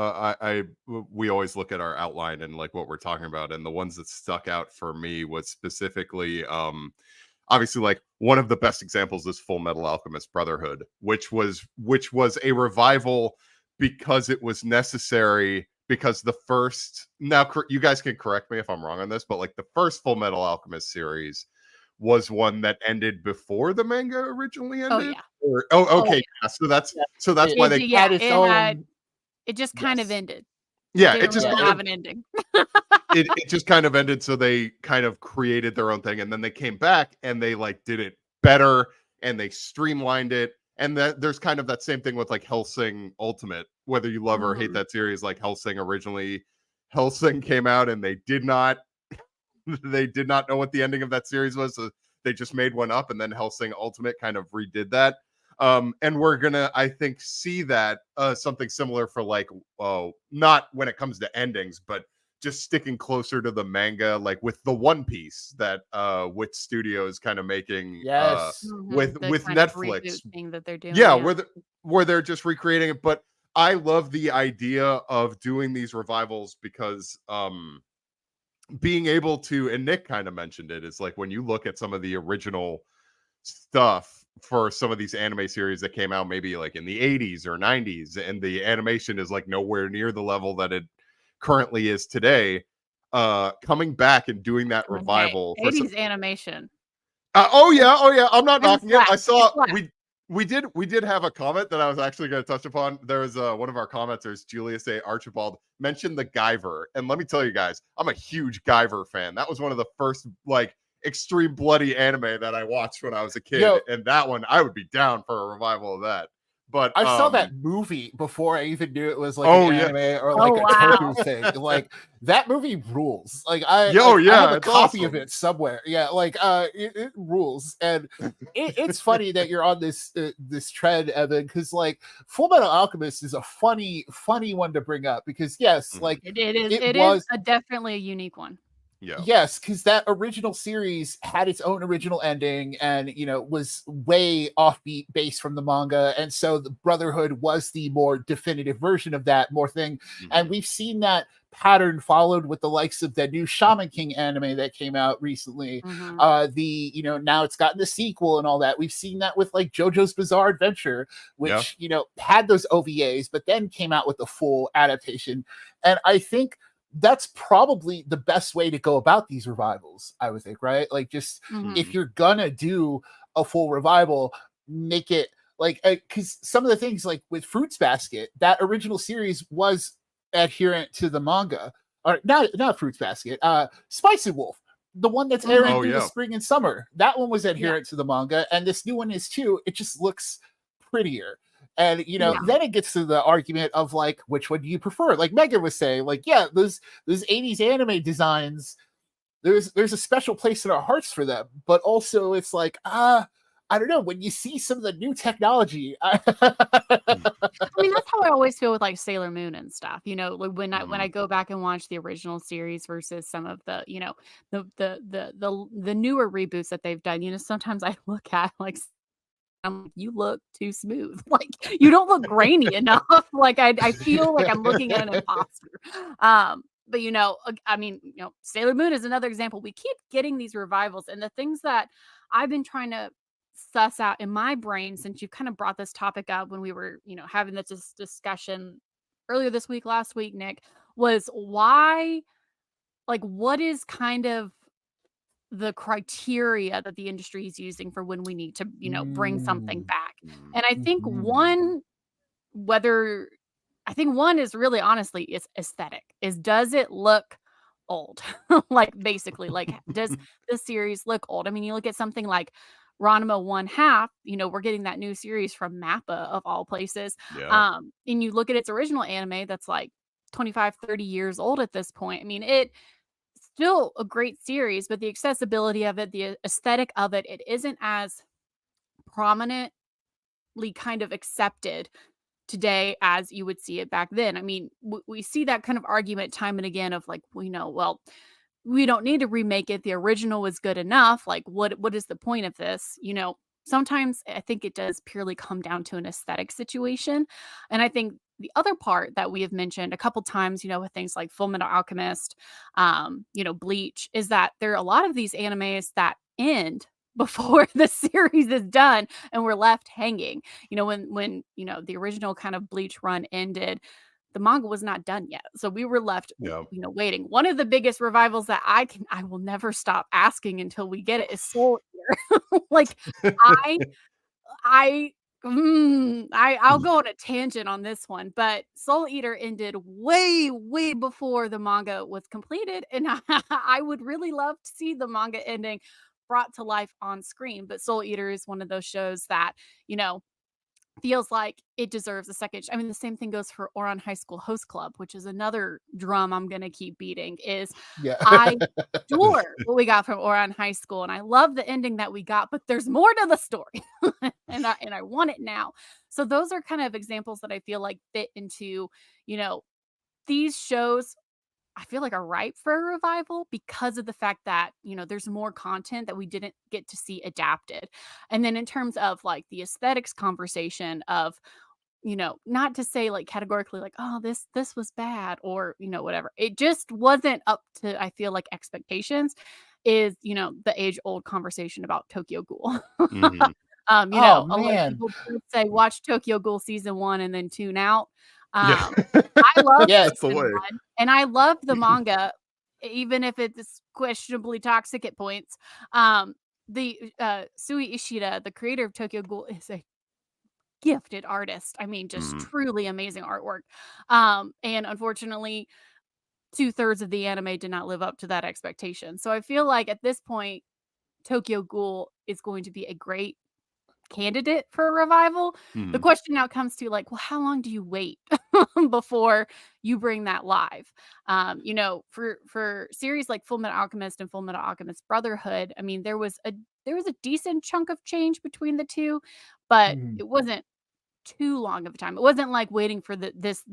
we always look at our outline and like what we're talking about, and the ones that stuck out for me was specifically obviously like one of the best examples is Full Metal Alchemist Brotherhood, which was a revival because it was necessary, because the first, now you guys can correct me if I'm wrong on this, but like the first Full Metal Alchemist series was one that ended before the manga originally ended. Okay. Yeah. So that's why they had its own. It just kind of ended. Yeah, it just really have an ending. it just kind of ended, so they kind of created their own thing, and then they came back and they like did it better and they streamlined it. And there's kind of that same thing with like Hellsing Ultimate, whether you love or hate that series. Like Hellsing came out and they did not know what the ending of that series was, so they just made one up, and then Hellsing Ultimate kind of redid that. And we're gonna, I think, see that something similar for like, not when it comes to endings, but just sticking closer to the manga, like with the One Piece that Wit Studio is kind of making, with Netflix thing that they're doing. Where they're just recreating it. But I love the idea of doing these revivals because being able to, and Nick kind of mentioned it, is like when you look at some of the original stuff for some of these anime series that came out maybe like in the 80s or 90s, and the animation is like nowhere near the level that it currently is today, coming back and doing that revival. 80s animation. Oh yeah, I'm not knocking it. I saw we did have a comment that I was actually going to touch upon. There was one of our commenters, Julius A. Archibald, mentioned the Guyver, and let me tell you guys, I'm a huge Guyver fan. That was one of the first like extreme bloody anime that I watched when I was a kid, and that one I would be down for a revival of that. But I saw that movie before I even knew it was like Oh, an yeah. anime or like Oh, a wow. toku thing. Like that movie rules. Like Yo, I yeah, have a it's copy of awesome. it somewhere. Yeah, like it rules. And it's funny that you're on this trend, Evan, because like Full Metal Alchemist is a funny one to bring up because yes, like It is. it It was is definitely a unique one. Yeah. yes, because that original series had its own original ending and, you know, was way offbeat based from the manga. And so the Brotherhood was the more definitive version of that, more thing. And Mhm. we've seen that pattern followed with the likes of the new Shaman King anime that came out recently. Mhm. You know, now it's gotten the sequel and all that. We've seen that with like JoJo's Bizarre Adventure, which, Yeah. you know, had those OVAs, but then came out with the full adaptation. And I think that's probably the best way to go about these revivals, I would think, right? Like, just Mhm. if you're gonna do a full revival, make it like, because some of the things like with Fruits Basket, that original series was adherent to the manga, or not Fruits Basket, Spicy Wolf, the one that's airing Mhm. Oh, through the yeah. spring and summer. That one was Yeah. adherent to the manga, and this new one is too. It just looks prettier. And you know, Yeah. then it gets to the argument of like, which one do you prefer? Like Megan was saying, like, yeah, those 80s anime designs, there's a special place in our hearts for them, but also it's like, I don't know, when you see some of the new technology, I mean, that's how I always feel with like Sailor Moon and stuff. You know, like when I Mhm. go back and watch the original series versus some of the, you know, the newer reboots that they've done. You know, sometimes I look at like I'm like, you look too smooth. Like you don't look grainy enough. Like I feel like I'm looking at an imposter. But you know, I mean, you know, Sailor Moon is another example. We keep getting these revivals, and the things that I've been trying to suss out in my brain since you kind of brought this topic up when we were, you know, having this discussion earlier this week, last week, Nick, was why, like, what is kind of the criteria that the industry is using for when we need to, you know, bring something Mm, back. Mhm. And I think mhm. whether I think one is really honestly is aesthetic. Is does it look old? Like basically, like does the series look old? I mean, you look at something like Ranma One Half, you know, we're getting that new series from Mappa of all places. Yeah. And you look at its original anime that's like 25, 30 years old at this point. I mean, it still a great series, but the accessibility of it, the aesthetic of it, it isn't as prominently kind of accepted today as you would see it back then. I mean, we see that kind of argument time and again of like, we know, well, we don't need to remake it. The original was good enough. Like, what is the point of this? You know, sometimes I think it does purely come down to an aesthetic situation. And I think the other part that we have mentioned a couple times, you know, with things like Full Metal Alchemist, you know, Bleach, is that there are a lot of these animes that end before the series is done and we're left hanging. You know, when you know the original kind of Bleach run ended, the manga was not done yet. So we were left, Yeah. you know, waiting. One of the biggest revivals that I will never stop asking until we get it is Soul Eater. Like I I I'll go on a tangent on this one, but Soul Eater ended way before the manga was completed, and I would really love to see the manga ending brought to life on screen. But Soul Eater is one of those shows that, you know, feels like it deserves a second. I mean, the same thing goes for Oran High School Host Club, which is another drum I'm gonna keep beating, is Yeah. I adore what we got from Oran High School, and I love the ending that we got, but there's more to the story, and I want it now. So those are kind of examples that I feel like fit into, you know, these shows I feel like are ripe for a revival because of the fact that, you know, there's more content that we didn't get to see adapted. And then in terms of like the aesthetics conversation of, you know, not to say like categorically like, oh, this was bad or, you know, whatever. It just wasn't up to I feel like expectations is, you know, the age old conversation about Tokyo Ghoul. Mhm. You Oh know, a lot of man. people do say watch Tokyo Ghoul season 1 and then tune out. Yeah. I love Yes. That's the season way. 1, and I love the manga, even if it's questionably toxic at points. Sui Ishida, the creator of Tokyo Ghoul, is a gifted artist. I mean, just Mhm. truly amazing artwork. And unfortunately, 2/3 of the anime did not live up to that expectation. So I feel like at this point, Tokyo Ghoul is going to be a great candidate for a revival. The question now comes to like, well, how long do you wait before you bring that live? You know, for series like Full Metal Alchemist and Full Metal Alchemist Brotherhood, I mean, there was a decent chunk of change between the two, but Mhm. it wasn't too long of a time. It wasn't like waiting for this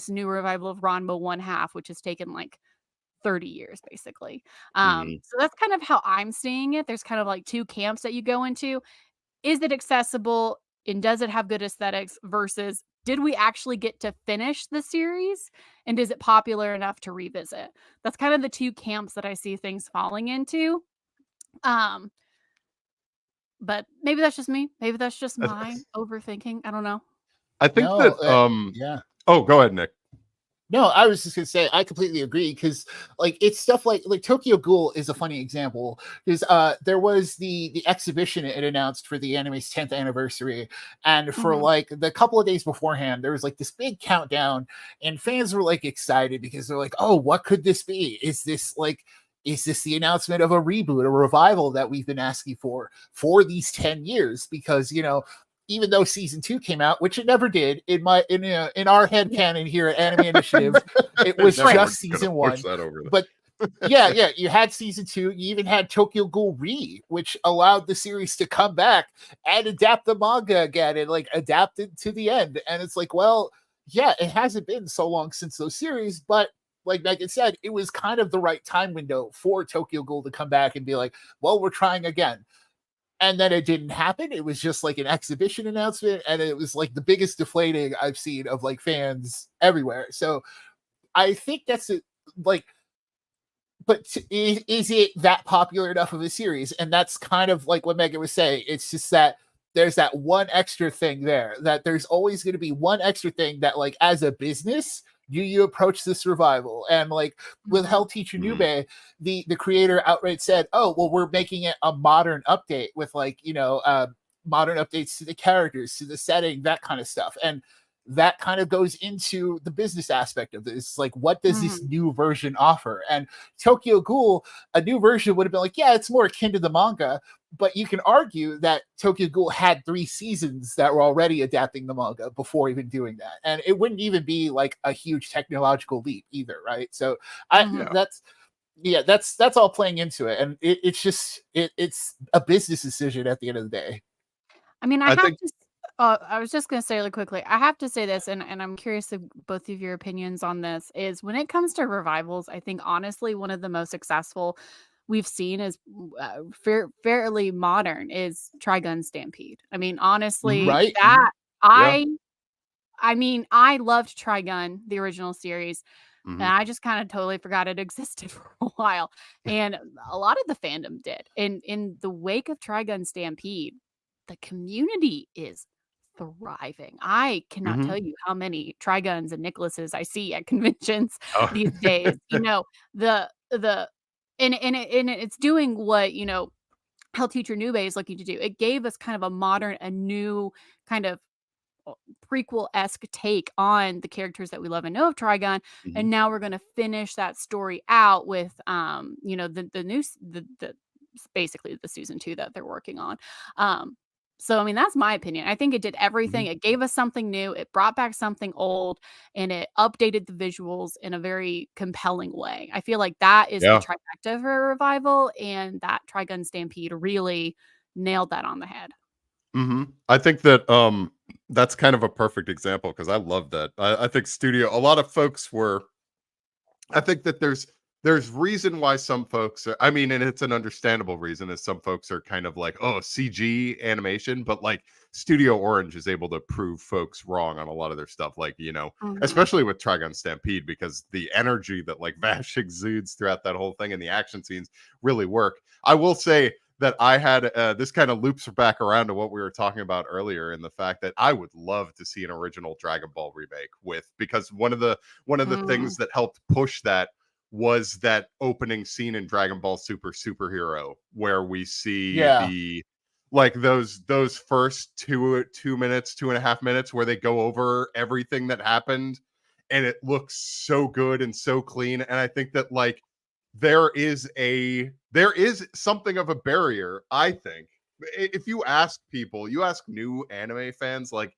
new revival of Ranma one half, which has taken like 30 years basically. So that's kind of how I'm seeing it. There's kind of like two camps that you go into. Is it accessible and does it have good aesthetics versus did we actually get to finish the series and is it popular enough to revisit? That's kind of the two camps that I see things falling into. Um, but maybe that's just me. Maybe that's just my overthinking. I don't know. I think No, that yeah. oh, go ahead, Nick. No, I was just gonna say I completely agree because like it's stuff like Tokyo Ghoul is a funny example because there was the exhibition it announced for the anime's 10th anniversary, and for Mhm. like the couple of days beforehand there was like this big countdown, and fans were like excited because they're like, oh, what could this be? Is this the announcement of a reboot, a revival that we've been asking for these 10 years? Because you know, even though season 2 came out, which it never did, in our Yeah. headcanon here at Anime Initiative, it was Never just gonna season push 1. that over. But yeah, you had season 2. You even had Tokyo Ghoul Re, which allowed the series to come back and adapt the manga again and like adapt it to the end. And it's like, well, yeah, it hasn't been so long since those series, but like Megan said, it was kind of the right time window for Tokyo Ghoul to come back and be like, well, we're trying again. And then it didn't happen. It was just like an exhibition announcement, and it was like the biggest deflating I've seen of like fans everywhere. So I think that's it. Like, but is it that popular enough of a series? And that's kind of like what Megan was saying. It's just that there's that one extra thing there, that there's always going to be one extra thing that, like, as a business, you approach this revival. And like with Mhm. Hell Teacher Nube, the creator outright said, oh, well, we're making it a modern update with like, you know, modern updates to the characters, to the setting, that kind of stuff. And that kind of goes into the business aspect of this. Like, what does this Mhm. new version offer? And Tokyo Ghoul, a new version would have been like, yeah, it's more akin to the manga, but you can argue that Tokyo Ghoul had 3 seasons that were already adapting the manga before even doing that, and it wouldn't even be like a huge technological leap either, right? So Mhm. that's all playing into it, and it's a business decision at the end of the day. I mean, I think I was just gonna say really quickly, I have to say this, and I'm curious of both of your opinions on this, is when it comes to revivals, I think honestly one of the most successful we've seen is fairly modern is Trigun Stampede. I mean, honestly, Right? that yeah. I mean, I loved Trigun, the original series, and Mhm. I just kind of totally forgot it existed for a while. And a lot of the fandom did. And in the wake of Trigun Stampede, the community is thriving. I cannot Mhm. tell you how many Triguns and Nicholases I see at conventions Oh. these days. You know, the and it's doing what, you know, Hell Teacher Nube is looking to do. It gave us kind of a modern, a new kind of prequel-esque take on the characters that we love and know of Trigun, Mhm. and now we're gonna finish that story out with, you know, the basically the season 2 that they're working on. So, I mean, that's my opinion. I think it did everything. Mhm. It gave us something new, it brought back something old, and it updated the visuals in a very compelling way. I feel like that is the Yeah. trifecta of a revival, and that Trigun Stampede really nailed that on the head. I think that that's kind of a perfect example because I love that. I think studio a lot of folks were I think that there's reason why some folks are, I mean, and it's an understandable reason is some folks are kind of like, oh, CG animation, but like Studio Orange is able to prove folks wrong on a lot of their stuff, like, you know, Mhm. especially with Trigon Stampede, because the energy that like Vash exudes throughout that whole thing and the action scenes really work. I will say that I had this kind of loops back around to what we were talking about earlier, in the fact that I would love to see an original Dragon Ball remake with, because one of the Mm. things that helped push that was that opening scene in Dragon Ball Super Superhero, where we see Yeah. the like those first 2 minutes, 2.5 minutes, where they go over everything that happened, and it looks so good and so clean. And I think that like there is something of a barrier, I think, if you ask people, you ask new anime fans, like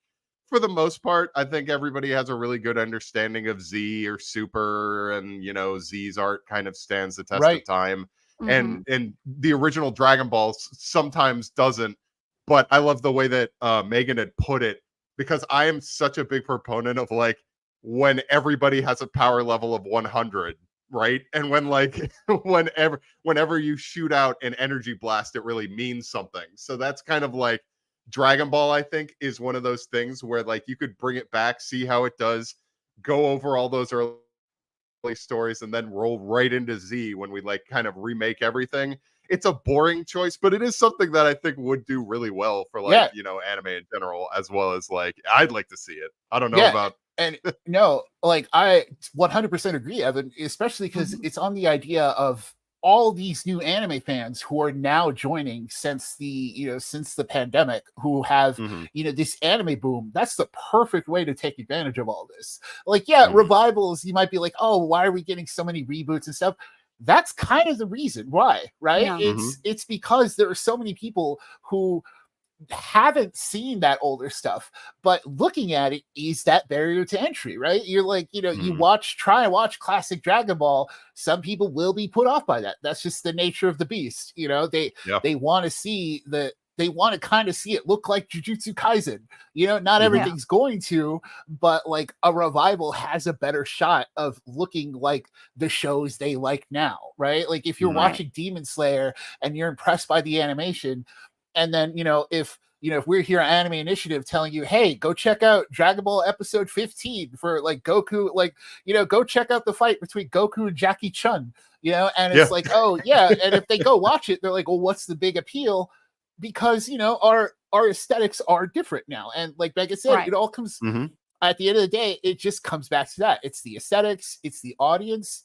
for the most part, I think everybody has a really good understanding of Z or Super, and Z's art kind of stands the test of Right. time. Mm-hmm. And the original Dragon Ball sometimes doesn't, but I love the way that Megan had put it, because I am such a big proponent of like when everybody has a power level of 100, right? And when like whenever you shoot out an energy blast, it really means something. So that's kind of like Dragon Ball, I think, is one of those things where like you could bring it back, see how it does, go over all those early stories, and then roll right into Z when we like kind of remake everything. It's a boring choice, but it is something that I think would do really well for like, Yeah. anime in general, as well as like I'd like to see it. I don't know Yeah. about And no, like I 100% agree, Evan, especially because Mhm. it's on the idea of all these new anime fans who are now joining since the pandemic, who have Mhm, this anime boom. That's the perfect way to take advantage of all this. Like, yeah, mhm, revivals, you might be like, oh, why are we getting so many reboots and stuff? That's kind of the reason why, right? Yeah. mhm, It's because there are so many people who haven't seen that older stuff, but looking at it is that barrier to entry, right? You're like, you mhm. try and watch classic Dragon Ball. Some people will be put off by that. That's just the nature of the beast. Yeah. They want to see they want to kind of see it look like Jujutsu Kaisen. Not Mhm, Yeah. everything's going to, but like a revival has a better shot of looking like the shows they like now, right? Like if you're mhm. Right. watching Demon Slayer and you're impressed by the animation, and then if we're here on Anime Initiative telling you, hey, go check out Dragon Ball episode 15 for like Goku, like go check out the fight between Goku and Jackie Chun, and Yeah. it's like, oh yeah, and if they go watch it, they're like, well, what's the big appeal? Because our aesthetics are different now, and like Megan said, Right. it all comes Mhm, at the end of the day, it just comes back to that. It's the aesthetics, it's the audience,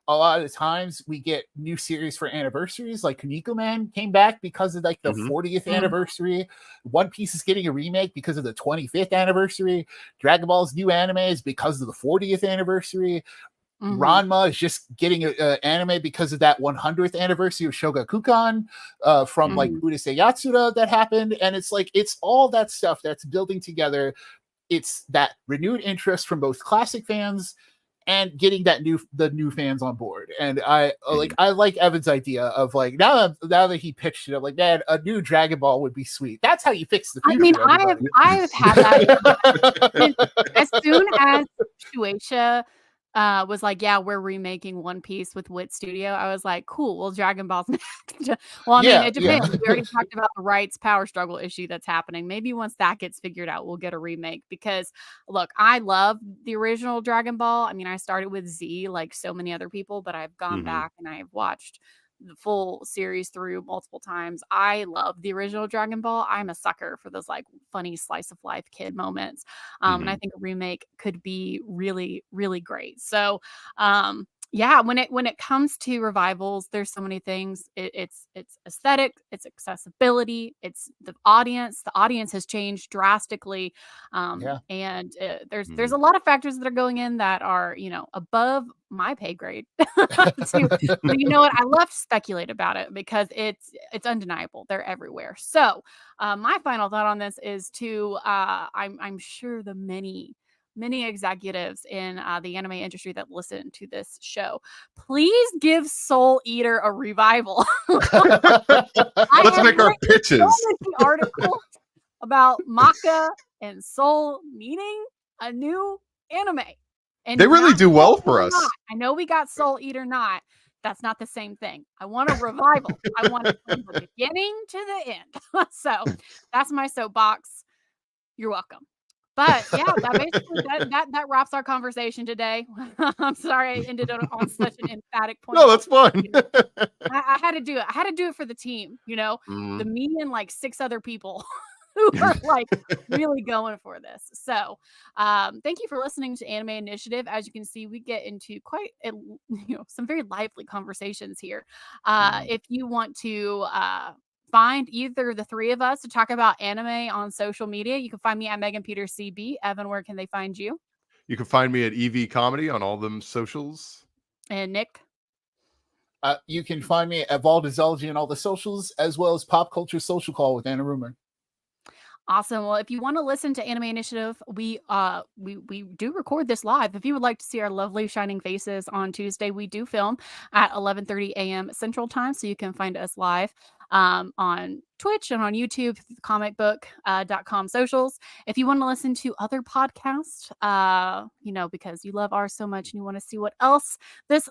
a lot of the times we get new series for anniversaries, like Kuniko Man came back because of like the mhm, 40th Mhm. anniversary. One Piece is getting a remake because of the 25th anniversary. Dragon Ball's new anime is because of the 40th anniversary. Mhm. Ranma is just getting an anime because of that 100th anniversary of Shogakukan from like mhm, Mhm. Urusei Yatsura that happened. And it's like, it's all that stuff that's building together. It's that renewed interest from both classic fans and getting the new fans on board. And mhm. I like Evan's idea of like now that he pitched it, I'm like, man, a new Dragon Ball would be sweet. That's how you fix the I mean, future, everybody. I've had that as soon as Shueisha was like, yeah, we're remaking One Piece with Wit Studio, I was like, cool, well, Dragon Ball's next. Well, I mean, Yeah, it yeah. depends. We already talked about the rights power struggle issue that's happening. Maybe once that gets figured out, we'll get a remake. Because look, I love the original Dragon Ball. I mean, I started with Z like so many other people, but I've gone Mhm, back and I've watched the full series through multiple times. I love the original Dragon Ball. I'm a sucker for those like funny slice of life kid moments. And I mhm, think a remake could be really, really great. So, yeah, when it comes to revivals, there's so many things. It's aesthetic, it's accessibility, it's the audience. The audience has changed drastically, Yeah. and there's mhm. a lot of factors that are going in that are above my pay grade. But you know what? I love to speculate about it because it's undeniable. They're everywhere. So, my final thought on this is I'm sure the many executives in the anime industry that listen to this show, please give Soul Eater a revival. I Let's have make our written so pitches. many articles about Maka and Soul needing a new anime. They And really not do well Soul for Eater not. us. I know we got Soul Eater not. That's not the same thing. I want a revival. I want it from the beginning to the end. So that's my soapbox. You're welcome. But yeah, that basically that wraps our conversation today. I'm sorry I ended on such an emphatic point No, about that's fine. I had to do it. I had to do it for the team, the Mhm. me and like 6 other people who are like really going for this. So, thank you for listening to Anime Initiative. As you can see, we get into quite some very lively conversations here. Mhm. If you want to find either the three of us to talk about anime on social media, you can find me at Megan Peters CB. Evan, where can they find you? You can find me at EV Comedy on all them socials. And Nick. You can find me at Valdezology on all the socials, as well as Pop Culture Social Call with Anna Rumor. Awesome. Well, if you want to listen to Anime Initiative, we do record this live. If you would like to see our lovely shining faces on Tuesday, we do film at 11:30 a.m. Central Time, so you can find us live on Twitch and on YouTube, comicbook.com socials. If you want to listen to other podcasts, because you love ours so much and you want to see what else this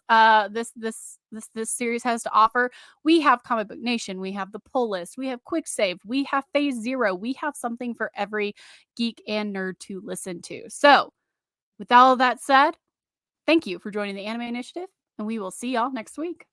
series has to offer, we have Comic Book Nation, we have the Pull List, we have Quick Save, we have Phase Zero, we have something for every geek and nerd to listen to. So, with all of that said, thank you for joining the Anime Initiative, and we will see y'all next week.